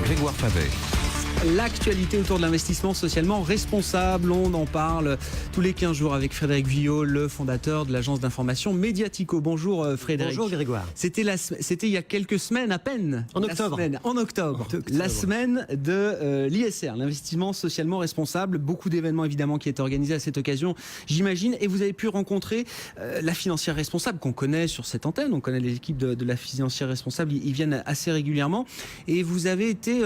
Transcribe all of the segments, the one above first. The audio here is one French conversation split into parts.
Grégoire Favet. L'actualité autour de l'investissement socialement responsable, on en parle tous les 15 jours avec Frédéric Villot, le fondateur de l'agence d'information Mediatico. Bonjour Frédéric. Bonjour Grégoire. C'était il y a quelques semaines à peine. En octobre. En octobre. La semaine de l'ISR, l'investissement socialement responsable. Beaucoup d'événements évidemment qui étaient organisés à cette occasion, j'imagine. Et vous avez pu rencontrer la financière responsable qu'on connaît sur cette antenne. On connaît les équipes de la financière responsable, ils viennent assez régulièrement. Et vous avez été...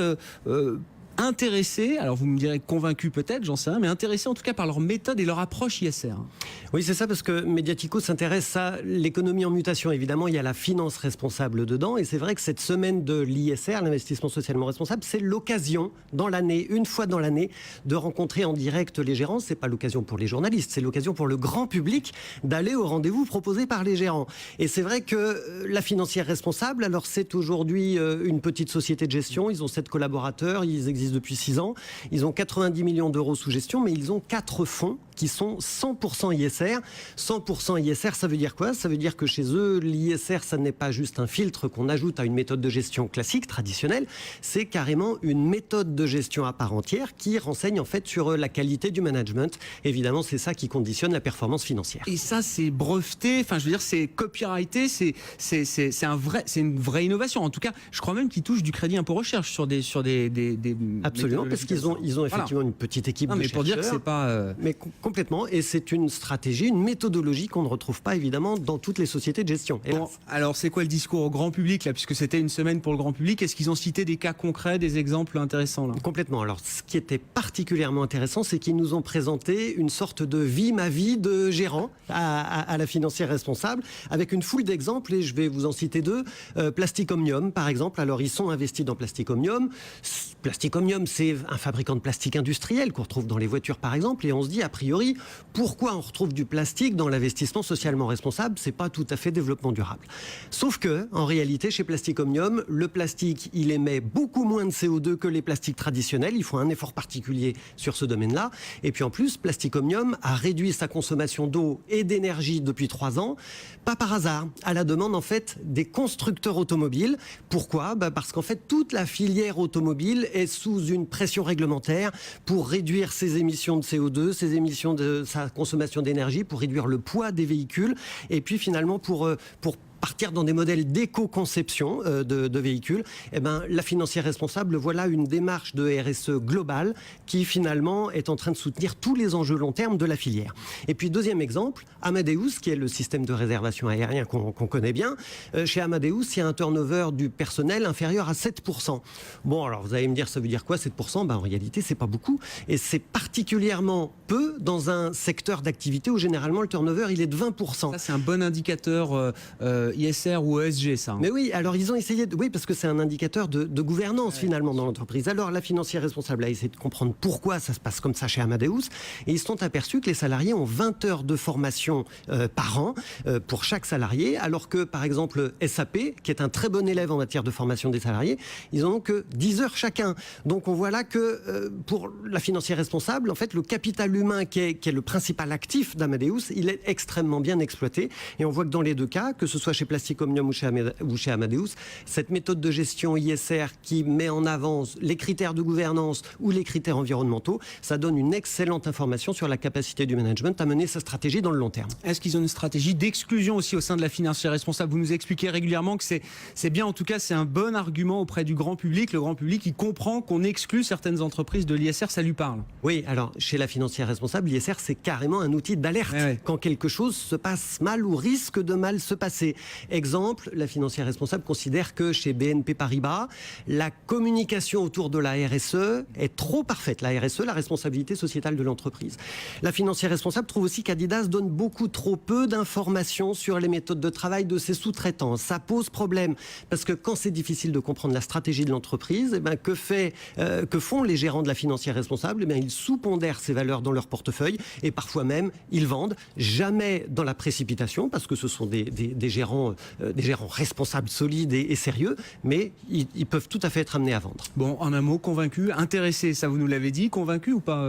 intéressé, alors vous me direz convaincu peut-être, j'en sais rien, mais intéressé en tout cas par leur méthode et leur approche ISR. Oui, c'est ça, parce que Mediatico s'intéresse à l'économie en mutation. Évidemment, il y a la finance responsable dedans, et c'est vrai que cette semaine de l'ISR, l'investissement socialement responsable, c'est l'occasion dans l'année, une fois dans l'année, de rencontrer en direct les gérants. C'est pas l'occasion pour les journalistes, c'est l'occasion pour le grand public d'aller au rendez-vous proposé par les gérants. Et c'est vrai que la financière responsable, alors c'est aujourd'hui une petite société de gestion, ils ont 7 collaborateurs, ils existent depuis 6 ans. Ils ont 90 millions d'euros sous gestion, mais ils ont 4 fonds qui sont 100% ISR. 100% ISR, ça veut dire quoi? Ça veut dire que chez eux, l'ISR, ça n'est pas juste un filtre qu'on ajoute à une méthode de gestion classique, traditionnelle. C'est carrément une méthode de gestion à part entière qui renseigne en fait sur la qualité du management. Évidemment, c'est ça qui conditionne la performance financière. Et ça, c'est breveté, enfin je veux dire, c'est copyrighté, c'est une vraie innovation. En tout cas, je crois même qu'ils touchent du crédit impôt recherche sur des Absolument, parce qu'ils ont effectivement une petite équipe de chercheurs. Pour dire que c'est pas... Mais complètement, et c'est une stratégie, une méthodologie qu'on ne retrouve pas évidemment dans toutes les sociétés de gestion. Bon, alors c'est quoi le discours au grand public là, puisque c'était une semaine pour le grand public? Est-ce qu'ils ont cité des cas concrets, des exemples intéressants là? Complètement. Alors ce qui était particulièrement intéressant, c'est qu'ils nous ont présenté une sorte de ma vie de gérant à la financière responsable, avec une foule d'exemples, et je vais vous en citer 2. Plastic Omnium, par exemple. Alors ils sont investis dans Plastic Omnium. Plastic Omnium, c'est un fabricant de plastique industriel qu'on retrouve dans les voitures par exemple, et on se dit a priori, pourquoi on retrouve du plastique dans l'investissement socialement responsable? C'est pas tout à fait développement durable. Sauf que, en réalité, chez Plastic Omnium, le plastique, il émet beaucoup moins de CO2 que les plastiques traditionnels. Il faut un effort particulier sur ce domaine-là. Et puis en plus, Plastic Omnium a réduit sa consommation d'eau et d'énergie depuis 3 ans, pas par hasard, à la demande en fait des constructeurs automobiles. Pourquoi? Parce qu'en fait, toute la filière automobile est sous une pression réglementaire pour réduire ses émissions de CO2, ses émissions de sa consommation d'énergie, pour réduire le poids des véhicules, et puis finalement pour partir dans des modèles d'éco-conception de véhicules. Eh ben, la financière responsable, voilà une démarche de RSE globale qui finalement est en train de soutenir tous les enjeux long terme de la filière. Et puis deuxième exemple, Amadeus, qui est le système de réservation aérien qu'on connaît bien. Chez Amadeus, il y a un turnover du personnel inférieur à 7%. Bon, alors vous allez me dire, ça veut dire quoi 7%? En réalité, c'est pas beaucoup. Et c'est particulièrement peu dans un secteur d'activité où généralement le turnover, il est de 20%. Ça, c'est un bon indicateur ISR ou ESG, ça. Mais oui, alors ils ont essayé oui, parce que c'est un indicateur de gouvernance finalement dans l'entreprise. Alors la financière responsable a essayé de comprendre pourquoi ça se passe comme ça chez Amadeus, et ils se sont aperçus que les salariés ont 20 heures de formation par an pour chaque salarié, alors que par exemple SAP, qui est un très bon élève en matière de formation des salariés, ils en ont que 10 heures chacun. Donc on voit là que pour la financière responsable, en fait le capital humain qui est le principal actif d'Amadeus, il est extrêmement bien exploité, et on voit que dans les deux cas, que ce soit chez Plastic Omnium ou chez Amadeus, cette méthode de gestion ISR qui met en avant les critères de gouvernance ou les critères environnementaux, ça donne une excellente information sur la capacité du management à mener sa stratégie dans le long terme. Est-ce qu'ils ont une stratégie d'exclusion aussi au sein de la financière responsable? Vous nous expliquez régulièrement que c'est bien, en tout cas c'est un bon argument auprès du grand public. Le grand public, il comprend qu'on exclut certaines entreprises de l'ISR, ça lui parle. Oui, alors chez la financière responsable, l'ISR c'est carrément un outil d'alerte quand quelque chose se passe mal ou risque de mal se passer. Exemple, la financière responsable considère que chez BNP Paribas, la communication autour de la RSE est trop parfaite. La RSE, la responsabilité sociétale de l'entreprise. La financière responsable trouve aussi qu'Adidas donne beaucoup trop peu d'informations sur les méthodes de travail de ses sous-traitants. Ça pose problème, parce que quand c'est difficile de comprendre la stratégie de l'entreprise, que font les gérants de la financière responsable? Ils sous-pondèrent ces valeurs dans leur portefeuille, et parfois même, ils vendent, jamais dans la précipitation, parce que ce sont des gérants responsables, solides et sérieux, mais ils peuvent tout à fait être amenés à vendre. Bon, en un mot, convaincu, intéressé, ça vous nous l'avez dit, convaincu ou pas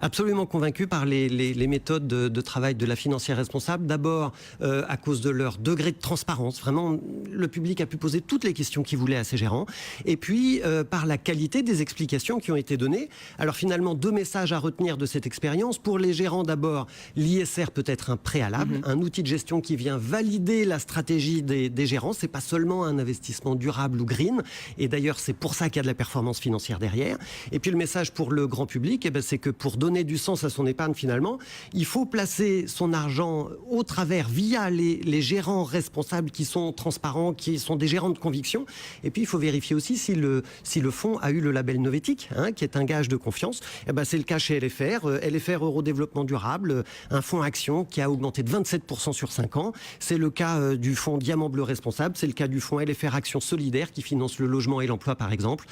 Absolument convaincu par les méthodes de travail de la financière responsable. D'abord, à cause de leur degré de transparence. Vraiment, le public a pu poser toutes les questions qu'il voulait à ses gérants. Et puis, par la qualité des explications qui ont été données. Alors finalement, 2 messages à retenir de cette expérience. Pour les gérants, d'abord, l'ISR peut être un préalable, un outil de gestion qui vient valider la stratégie des gérants. C'est pas seulement un investissement durable ou green. Et d'ailleurs, c'est pour ça qu'il y a de la performance financière derrière. Et puis le message pour le grand public, c'est que pour donner du sens à son épargne finalement, il faut placer son argent au travers via les gérants responsables qui sont transparents, qui sont des gérants de conviction. Et puis il faut vérifier aussi si le fonds a eu le label Novetic, qui est un gage de confiance. C'est le cas chez LFR, LFR Eurodéveloppement Durable, un fonds action qui a augmenté de 27% sur 5 ans. C'est le cas du fonds Diamant Bleu Responsable, c'est le cas du fonds LFR Action Solidaire qui finance le logement et l'emploi par exemple.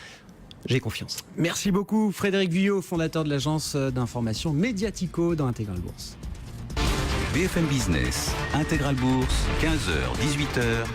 J'ai confiance. Merci beaucoup Frédéric Vuillot, fondateur de l'agence d'information Mediatico dans Intégral Bourse. BFM Business, Intégral Bourse, 15h, 18h.